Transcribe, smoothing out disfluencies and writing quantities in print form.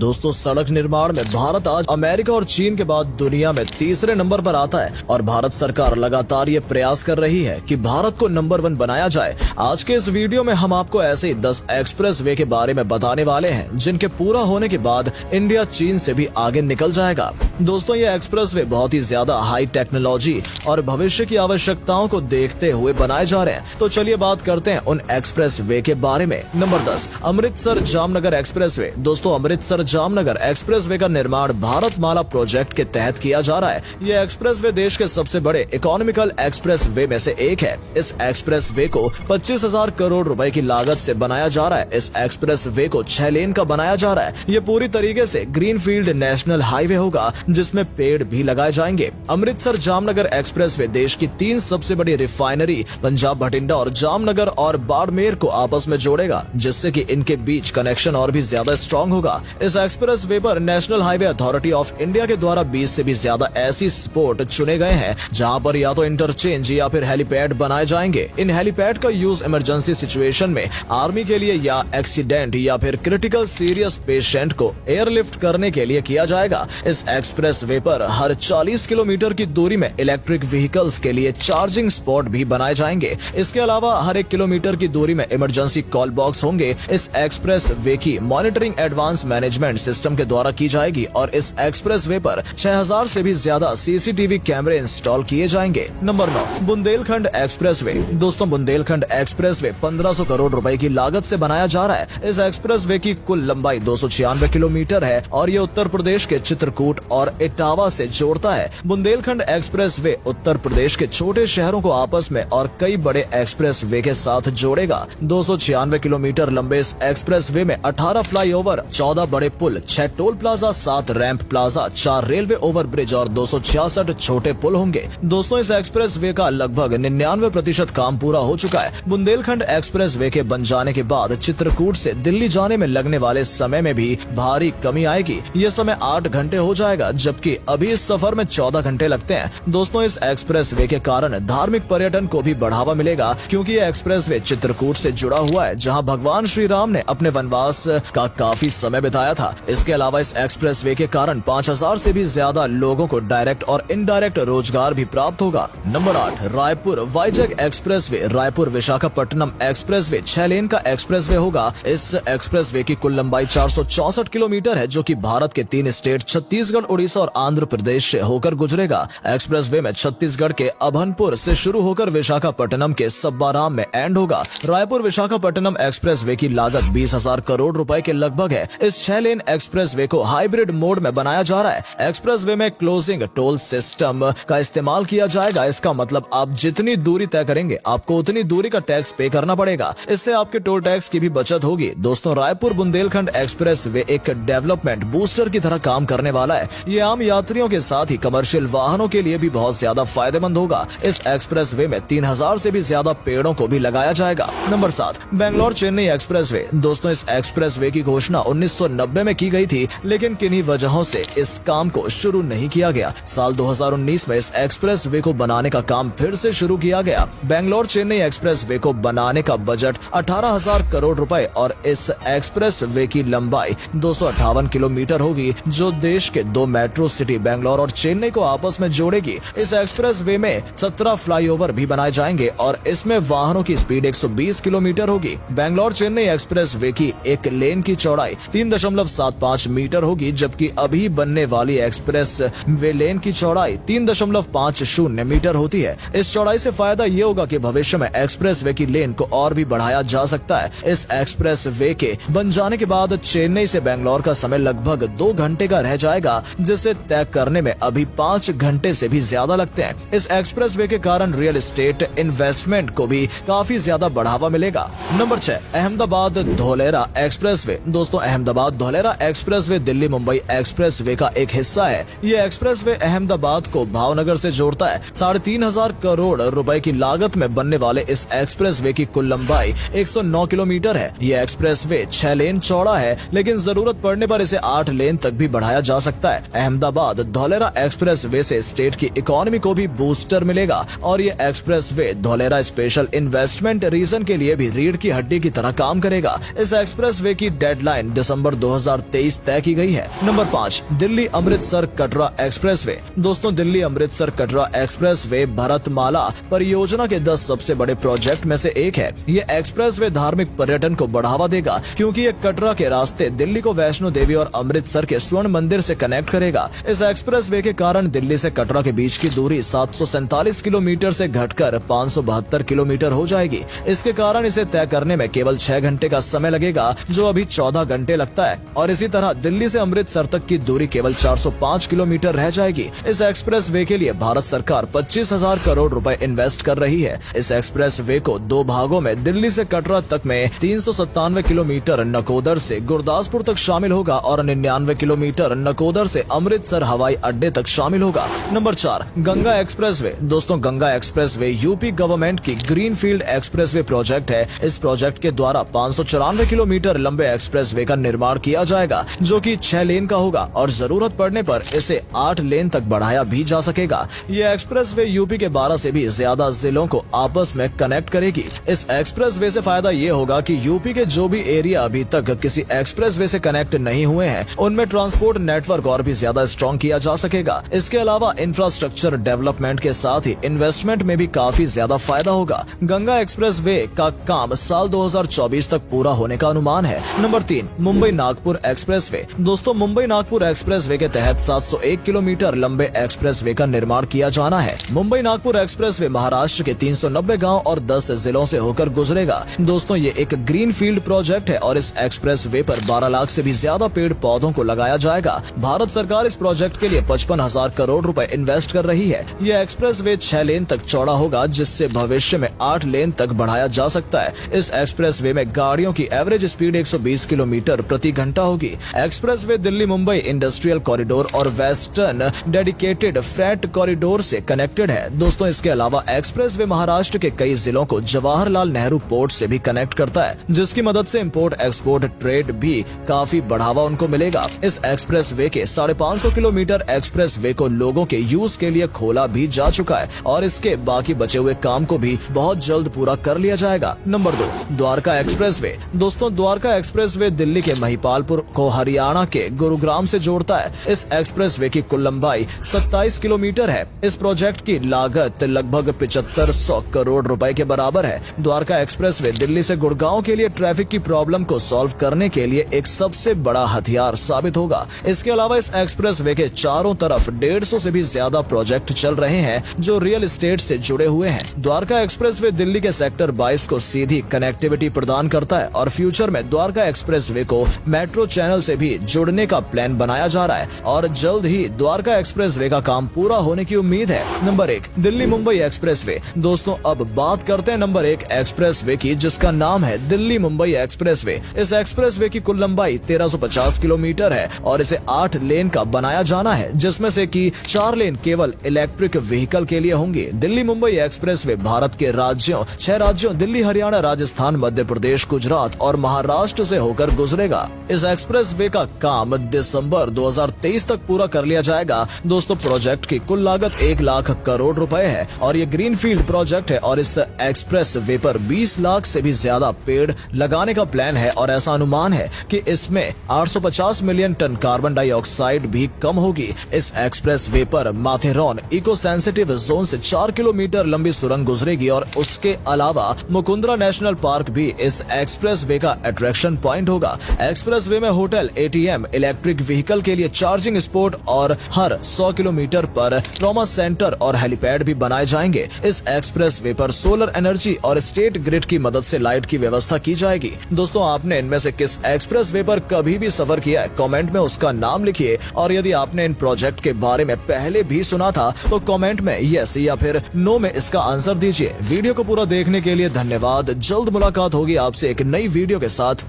दोस्तों सड़क निर्माण में भारत आज अमेरिका और चीन के बाद दुनिया में तीसरे नंबर पर आता है और भारत सरकार लगातार ये प्रयास कर रही है कि भारत को नंबर 1 बनाया जाए। आज के इस वीडियो में हम आपको ऐसे ही 10 एक्सप्रेस वे के बारे में बताने वाले हैं जिनके पूरा होने के बाद इंडिया चीन से भी आगे निकल जाएगा। दोस्तों ये एक्सप्रेस वे बहुत ही ज्यादा हाई टेक्नोलॉजी और भविष्य की आवश्यकताओं को देखते हुए बनाए जा रहे हैं। तो चलिए बात करते हैं उन एक्सप्रेस वे के बारे में। Number 10, Amritsar Jamnagar express way. दोस्तों अमृतसर जामनगर एक्सप्रेस वे का निर्माण भारतमाला प्रोजेक्ट के तहत किया जा रहा है। यह एक्सप्रेस वे देश के सबसे बड़े इकोनॉमिकल एक्सप्रेस वे में से एक है। इस एक्सप्रेस वे को 25,000 करोड़ रुपए की लागत से बनाया जा रहा है। इस एक्सप्रेस वे को 6 लेन का बनाया जा रहा है। ये पूरी तरीके से ग्रीनफील्ड नेशनल हाईवे होगा जिसमें पेड़ भी लगाए जाएंगे। अमृतसर जामनगर एक्सप्रेस वे देश की 3 सबसे बड़ी रिफाइनरी पंजाब भटिंडा और जामनगर और बाड़मेर को आपस में जोड़ेगा, जिससे कि इनके बीच कनेक्शन और भी ज्यादा स्ट्रॉन्ग होगा। इस एक्सप्रेस वे पर national highway authority of India के द्वारा 20 से भी ज्यादा ऐसी स्पॉट चुने गए हैं जहां पर या तो इंटरचेंज या फिर हेलीपैड बनाए जाएंगे। इन हेलीपैड का यूज इमरजेंसी सिचुएशन में आर्मी के लिए या एक्सीडेंट या फिर क्रिटिकल सीरियस पेशेंट को एयरलिफ्ट करने के लिए किया जाएगा। इस एक्सप्रेस वे पर हर 40 किलोमीटर की दूरी में इलेक्ट्रिक व्हीकल्स के लिए चार्जिंग स्पॉट भी बनाए जाएंगे। इसके अलावा हर 1 किलोमीटर की दूरी में इमरजेंसी कॉल बॉक्स होंगे। इस एक्सप्रेस वे की मॉनिटरिंग एडवांस मैनेजमेंट सिस्टम के द्वारा की जाएगी और इस एक्सप्रेस वे पर 6000 से भी ज्यादा सीसीटीवी कैमरे इंस्टॉल किए जाएंगे। Number 9, Bundelkhand express way. दोस्तों बुंदेलखंड एक्सप्रेस वे 1500 करोड़ रुपए की लागत से बनाया जा रहा है। इस एक्सप्रेस वे की कुल लंबाई 296 किलोमीटर है और ये उत्तर प्रदेश के चित्रकूट और इटावा से जोड़ता है। बुंदेलखंड एक्सप्रेस वे उत्तर प्रदेश के छोटे शहरों को आपस में और कई बड़े एक्सप्रेस वे के साथ जोड़ेगा। 296 किलोमीटर लंबे इस एक्सप्रेस वे में 18 फ्लाईओवर, 14 बड़े पुल, 6 toll plaza, 7 ramp plaza, 4 railway over bridge और 266 छोटे पुल होंगे। दोस्तों इस एक्सप्रेस वे का लगभग 99% काम पूरा हो चुका है। बुंदेलखंड एक्सप्रेस वे के बन जाने के बाद चित्रकूट से दिल्ली जाने में लगने वाले समय में भी भारी कमी आएगी। ये समय 8 घंटे हो जाएगा, जबकि अभी इस सफर में 14 घंटे लगते हैं। दोस्तों इस एक्सप्रेस वे के कारण धार्मिक पर्यटन को भी बढ़ावा मिलेगा, क्योंकि ये एक्सप्रेस वे चित्रकूट से जुड़ा हुआ है, जहां भगवान श्री राम ने अपने वनवास का काफी समय बिताया था। इसके अलावा इस एक्सप्रेस वे के कारण 5000 से भी ज्यादा लोगों को डायरेक्ट और इनडायरेक्ट रोजगार भी प्राप्त होगा। Number 8, Raipur Vizag express way. Raipur Visakhapatnam express way 6 लेन का एक्सप्रेस वे होगा। इस एक्सप्रेस वे की कुल लंबाई 464 किलोमीटर है, जो कि भारत के 3 स्टेट छत्तीसगढ़, उड़ीसा और आंध्र प्रदेश से होकर गुजरेगा। एक्सप्रेस वे में छत्तीसगढ़ के अभनपुर से शुरू होकर विशाखापट्टनम के सब्बाराम में एंड होगा। रायपुर विशाखापट्टनम एक्सप्रेस वे की लागत 20,000 करोड़ रुपए के लगभग है। इस 6 लेन एक्सप्रेस वे को हाइब्रिड मोड में बनाया जा रहा है। एक्सप्रेस वे में क्लोजिंग टोल सिस्टम का इस्तेमाल किया जाएगा। इसका मतलब आप जितनी दूरी तय करेंगे आपको उतनी दूरी का टैक्स पे करना पड़ेगा। इससे आपके टोल टैक्स की भी बचत होगी। दोस्तों रायपुर बुंदेलखंड एक्सप्रेस वे एक डेवलपमेंट बूस्टर की तरह काम करने वाला है। ये आम यात्रियों के साथ ही कमर्शियल वाहनों के लिए भी बहुत ज्यादा फायदेमंद होगा। इस एक्सप्रेस वे में 3000 से भी ज्यादा पेड़ों को भी लगाया जाएगा। Number 7, Bangalore Chennai express way. दोस्तों इस एक्सप्रेस वे की घोषणा 1990 में की गई थी, लेकिन किन्हीं वजहों से इस काम को शुरू नहीं किया गया। साल 2019 में इस एक्सप्रेस वे को बनाने का काम फिर से शुरू किया गया। बेंगलोर चेन्नई एक्सप्रेस वे को बनाने का बजट 18,000 करोड़ रुपए और इस एक्सप्रेस वे की लंबाई 258 किलोमीटर होगी, जो देश के 2 मेट्रो सिटी बेंगलोर और चेन्नई को आपस में जोड़ेगी। इस एक्सप्रेस वे में 17 फ्लाईओवर भी बनाए जाएंगे और इसमें वाहनों की स्पीड 120 किलोमीटर होगी। बेंगलोर चेन्नई एक्सप्रेस वे की एक लेन की चौड़ाई 3.75 मीटर होगी, जबकि अभी बनने वाली एक्सप्रेस वे लेन की चौड़ाई 3.50 मीटर होती है। इस चौड़ाई से फायदा ये होगा कि भविष्य में एक्सप्रेस वे की लेन को और भी बढ़ाया जा सकता है। इस एक्सप्रेस वे के बन जाने के बाद चेन्नई से बेंगलोर का समय लगभग 2 घंटे का रह जाएगा, जिसे तय करने में अभी 5 घंटे से भी ज्यादा लगते हैं। इस एक्सप्रेस वे के कारण रियल एस्टेट इन्वेस्टमेंट को भी काफी ज्यादा बढ़ावा मिलेगा। Number 6, Ahmedabad Dholera expressway. दोस्तों Ahmedabad Dholera expressway Delhi Mumbai expressway का एक हिस्सा है। ये एक्सप्रेस वे अहमदाबाद को भावनगर से जोड़ता है। 3,500 करोड़ रुपए की लागत में बनने वाले इस एक्सप्रेस वे की कुल लंबाई 109 किलोमीटर है। ये एक्सप्रेस वे 6 लेन चौड़ा है, लेकिन जरूरत पड़ने पर इसे 8 लेन तक भी बढ़ाया जा सकता है। अहमदाबाद धोलेरा एक्सप्रेस वे से स्टेट की इकोनॉमी को भी बूस्टर मिलेगा और ये express way Dholera special investment region के लिए भी रीढ़ की हड्डी की तरह काम करेगा। इस एक्सप्रेस वे की डेडलाइन दिसंबर 2023 तय की गई है। Number 5, Delhi Amritsar Katra expressway. दोस्तों, दिल्ली अमृतसर कटरा एक्सप्रेसवे भारतमाला परियोजना के 10 सबसे बड़े प्रोजेक्ट में से एक है। ये एक्सप्रेसवे धार्मिक पर्यटन को बढ़ावा देगा, क्योंकि ये कटरा के रास्ते दिल्ली को वैष्णो देवी और अमृतसर के स्वर्ण मंदिर से कनेक्ट करेगा। इस एक्सप्रेसवे के कारण दिल्ली से कटरा के बीच की दूरी 747 किलोमीटर से घटकर 572 किलोमीटर हो जाएगी। इसके कारण इसे तय करने में केवल 6 घंटे का समय लगेगा, जो अभी 14 घंटे लगता है। और इसी तरह दिल्ली से अमृतसर तक की दूरी केवल 405 किलोमीटर रह जाएगी। इस एक्सप्रेसवे के लिए भारत सरकार 25,000 करोड़ रुपए इन्वेस्ट कर रही है। इस एक्सप्रेसवे को 2 भागों में दिल्ली से कटरा तक में 397 किलोमीटर नकोदर से गुरदासपुर तक शामिल होगा और 99 किलोमीटर नकोदर से अमृतसर हवाई अड्डे तक शामिल होगा। Number 4, Ganga expressway. दोस्तों, गंगा एक्सप्रेसवे यूपी गवर्नमेंट की ग्रीनफील्ड एक्सप्रेसवे प्रोजेक्ट है। इस प्रोजेक्ट के द्वारा 594 किलोमीटर लंबे एक्सप्रेसवे का निर्माण किया जाएगा, जो कि 6 लेन का होगा और जरूरत पड़ने पर इसे 8 लेन तक बढ़ाया भी जा सकेगा। ये एक्सप्रेसवे यूपी के 12 से भी ज्यादा जिलों को आपस में कनेक्ट करेगी। इस एक्सप्रेसवे से फायदा ये होगा कि यूपी के जो भी एरिया अभी तक किसी एक्सप्रेसवे से कनेक्ट नहीं हुए हैं, उनमें ट्रांसपोर्ट नेटवर्क और भी ज्यादा स्ट्रॉन्ग किया जा सकेगा। इसके अलावा इंफ्रास्ट्रक्चर डेवलपमेंट के साथ ही इन्वेस्टमेंट में भी काफी ज्यादा फायदा होगा। गंगा एक्सप्रेसवे का काम साल 2024 तक पूरा होने का अनुमान है। Number 3, Mumbai Nagpur expressway. दोस्तों, मुंबई नागपुर एक्सप्रेसवे के तहत 701 किलोमीटर लंबे एक्सप्रेसवे का निर्माण किया जाना है। मुंबई नागपुर एक्सप्रेसवे महाराष्ट्र के 390 गांव और 10 जिलों से होकर गुजरेगा। दोस्तों, ये एक ग्रीन फील्ड प्रोजेक्ट है और इस एक्सप्रेसवे पर 12 लाख से भी ज्यादा पेड़ पौधों को लगाया जाएगा। भारत सरकार इस प्रोजेक्ट के लिए 55,000 करोड़ रुपए इन्वेस्ट कर रही है। यह एक्सप्रेसवे 6 लेन तक चौड़ा होगा, जिससे भविष्य में 8 लेन तक बढ़ाया जा सकता है। इस एक्सप्रेसवे में गाड़ियों की एवरेज स्पीड 120 किलोमीटर प्रति घंटा होगी। Expressway Delhi Mumbai industrial corridor और वेस्टर्न डेडिकेटेड फ्रेट कॉरिडोर से कनेक्टेड है। दोस्तों, इसके अलावा एक्सप्रेसवे महाराष्ट्र के कई जिलों को जवाहरलाल नेहरू पोर्ट से भी कनेक्ट करता है, जिसकी मदद से इम्पोर्ट एक्सपोर्ट ट्रेड भी काफी बढ़ावा उनको मिलेगा। इस एक्सप्रेसवे के 550 किलोमीटर एक्सप्रेसवे को लोगों के यूज के लिए खोला भी जा चुका है और इसके बाकी बचे हुए काम को भी बहुत जल्द पूरा कर लिया जाएगा। Number 2, Dwarka expressway. दोस्तों, द्वारका एक्सप्रेसवे दिल्ली के महिपालपुर को हरियाणा के गुरुग्राम से जोड़ता है। इस एक्सप्रेसवे की कुल लंबाई 27 किलोमीटर है। इस प्रोजेक्ट की लागत लगभग 7500 करोड़ रुपए के बराबर है। द्वारका एक्सप्रेसवे दिल्ली से गुड़गांव के लिए ट्रैफिक की प्रॉब्लम को सॉल्व करने के लिए एक सबसे बड़ा हथियार साबित होगा। इसके अलावा इस एक्सप्रेसवे के चारों तरफ 150 से भी ज्यादा प्रोजेक्ट चल रहे हैं, जो रियल एस्टेट से जुड़े हुए हैं। द्वारका एक्सप्रेसवे दिल्ली के सेक्टर 22 को सीधी कनेक्टिविटी प्रदान करता है और फ्यूचर में द्वारका एक्सप्रेसवे को मेट्रो चैनल से भी जोड़ने का प्लान बनाया जा रहा है और जल्द ही द्वारका एक्सप्रेसवे का काम पूरा होने की उम्मीद है। Number 1, Delhi Mumbai expressway. दोस्तों, अब बात करते हैं नंबर 1 एक्सप्रेसवे की, जिसका नाम है दिल्ली मुंबई एक्सप्रेसवे। इस एक्सप्रेसवे की कुल लंबाई 1350 किलोमीटर है और इसे 8 लेन का बनाया जाना है, जिसमें से कि 4 लेन केवल इलेक्ट्रिक व्हीकल के लिए होंगे। दिल्ली मुंबई एक्सप्रेसवे भारत के 6 राज्यों दिल्ली, हरियाणा, राजस्थान, मध्य प्रदेश, गुजरात और महाराष्ट्र से होकर गुजरेगा। इस एक्सप्रेसवे का काम दिसंबर 2023 तक पूरा कर लिया जाएगा। दोस्तों, प्रोजेक्ट की कुल लागत 1 लाख करोड़ रुपए है और ये ग्रीनफील्ड प्रोजेक्ट है और इस एक्सप्रेसवे पर 20 लाख से भी ज्यादा पेड़ लगाने का प्लान है और ऐसा अनुमान है कि इसमें 850 मिलियन टन कार्बन डाइऑक्साइड भी कम होगी। इस एक्सप्रेसवे पर माथेरॉन इको सेंसिटिव जोन से 4 किलोमीटर लंबी सुरंग गुजरेगी और उसके अलावा मुकुंदरा नेशनल पार्क भी इस एक्सप्रेसवे का अट्रैक्शन पॉइंट होगा। एक्सप्रेसवे में होटल, एटीएम, इलेक्ट्रिक व्हीकल के लिए चार्जिंग स्पॉट और हर 100 किलोमीटर पर ट्रॉमा सेंटर और हेलीपैड भी बनाए जाएंगे। इस एक्सप्रेसवे पर सोलर एनर्जी और स्टेट ग्रिड की मदद से लाइट की व्यवस्था की जाएगी। दोस्तों, आपने इनमें से किस एक्सप्रेसवे पर कभी भी सफर किया है? कमेंट में उसका नाम लिखिए और यदि आपने इन प्रोजेक्ट के बारे में पहले भी सुना था तो कमेंट में यस या फिर नो में इसका आंसर दीजिए। वीडियो को पूरा देखने के लिए धन्यवाद। जल्द मुलाकात होगी आपसे एक नई वीडियो के साथ।